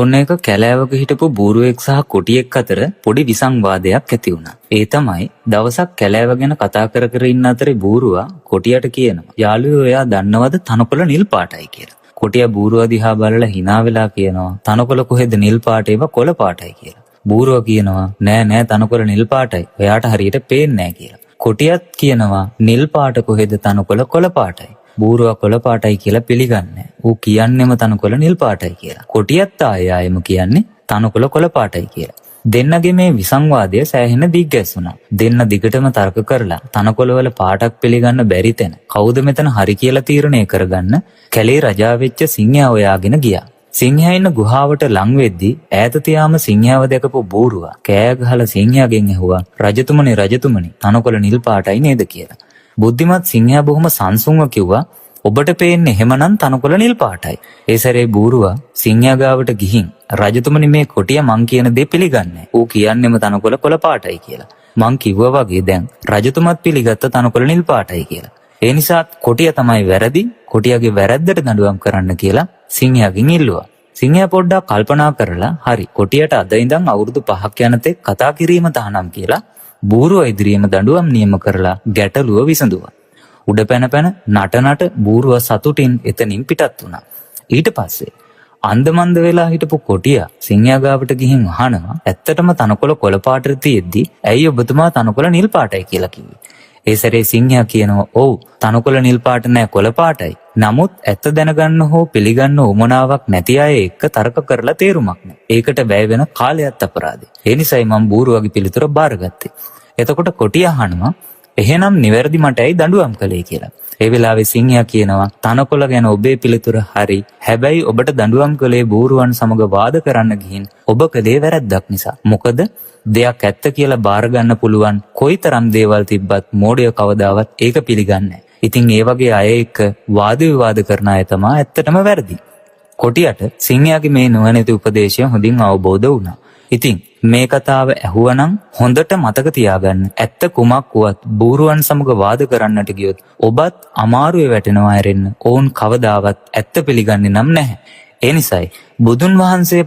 ඔන්න එක කැලෑවක හිටපු බූරුවෙක් සහ කොටියෙක් අතර පොඩි විසංවාදයක් ඇති වුණා. ඒ තමයි දවසක් කැලෑව ගැන කතා කර කර ඉන්න අතරේ බූරුවා කොටියට කියනවා, යාළුවෝ ඔයා දන්නවද තනකොළ නිල් පාටයි කියලා. කොටියා බූරුවා දිහා බලලා hina වෙලා කියනවා, තනකොළ කොහෙද නිල් පාට, ඒවා කොළ පාටයි කියලා. බූරුවා කියනවා, නෑ තනකොළ නිල් පාටයි, ඔයාට හරියට පේන්නේ නෑ කියලා. කොටියත් කියනවා, නිල් පාට කොහෙද, තනකොළ කොළ පාටයි. බූරුවා කොළ පාටයි කියලා පිළිගන්නේ. ඌ කියන්නෙම තනකොළ නිල් පාටයි කියලා. කොටියත් ආයෙම කියන්නේ තනකොළ කොළ පාටයි කියලා. දෙන්නගේ මේ විසංවාදය සෑහෙන දිග්ගැස්සුණා. දෙන්න දිගටම තර්ක කරලා තනකොළ වල පාටක් පිළිගන්න බැරි තැන කවුද මෙතන හරි කියලා තීරණය කරගන්න කැලේ රජා වෙච්ච සිංහයා හොයාගෙන ගියා. සිංහයා ඉන්න ගුහාවට ලං වෙද්දී ඈත තියාම සිංහයාව දැකපු බූරුවා කෑ ගහලා සිංහයාගෙන් ඇහුවා, රජතුමනි තනකොළ නිල් පාටයි නේද කියලා. බුද්ධිමත් සිංහයා බොහොම සංසුන්ව කිව්වා, ඔබට පේන්නේ එහෙමනම් තනකොළ නිල් පාටයි. ඒ සැරේ බූරුවා සිංහයා ගාවට ගිහින්, රජතුමනි මේ කොටියා මං කියන දේ පිළිගන්නේ. ඌ කියන්නෙම තනකොළ කොළ පාටයි කියලා. මං කිව්වා වගේ දැන් රජතුමත් පිළිගත්ත තනකොළ නිල් පාටයි කියලා. ඒ නිසා කොටියා තමයි වැරදි. කොටියාගේ වැරද්දට දඬුවම් කරන්න කියලා සිංහයාගෙන් ඉල්ලුවා. සිංහයා පොඩ්ඩක් කල්පනා කරලා, හරි කොටියට අද ඉඳන් අවුරුදු 5ක් යනතෙක් කතා කිරීම තහනම් කියලා බූරුවා ඉදිරියේම දඬුවම් නියම කරලා ගැටලුව විසඳුවා. උඩ පැන නට බූරුවා සතුටින් එතනින් පිටත් වුණා. ඊට පස්සේ අන්දමන්ද වෙලා හිටපු කොටියා සිංහයා ගාවට ගිහින් අහනවා, ඇත්තටම තනකොළ කොළ පාටට තියෙද්දි ඇයි ඔබතුමා තනකොළ නිල් පාටයි කියලා කිව්වේ? ඒ සැරේ සිංහයා කියනවා, ඔව් තනකොළ නිල් පාට නෑ කොළ පාටයි. නමුත් ඇත්ත දැනගන්න හෝ පිළිගන්න උවමනාවක් නැති අය එක්ක තර්ක කරලා තේරුමක් නෑ. ඒකට වැය වෙන කාලයත් අපරාධේ. ඒ නිසායි මම බූරුවාගේ පිළිතුර බාරගත්තේ. එතකොට කොටියා අහනවා, එහෙනම් නිවැරදි මට ඇයි දඬුවම් කළේ කියලා. ඒ වෙලාවේ සිංහයා කියනවා, තනකොළ ගැන ඔබේ පිළිතුර හරි. හැබැයි ඔබට දඬුවම් කළේ බූරුවන් සමග වාද කරන්න ගිහින් ඔබ කළේ වැරද්දක් නිසා. මොකද දෙයක් ඇත්ත කියලා බාර ගන්න පුළුවන් කොයිතරම් දේවල් තිබ්බත් මෝඩය කවදාවත් ඒක පිළිගන්නේ නැහැ. ඉතින් ඒ වගේ අය එක්ක වාද විවාද කරන අය තමයි ඇත්තටම වැරදි. කොටියට සිංහයාගේ මේ නුවණැති උපදේශය හොඳින් අවබෝධ වුණා. ඉතින් මේ කතාව ඇහුවනම් හොඳට මතක තියාගන්න, ඇත්ත කුමක් වුවත් බූරුවන් සමග වාද කරන්නට ගියොත් ඔබත් අමාරුවේ වැටෙනවා ඇරෙන්න. ඔවුන් කවදාවත් ඇත්ත පිළිගන්නේ නම් නැහැ. ඒ නිසායි බුදුන් වහන්සේ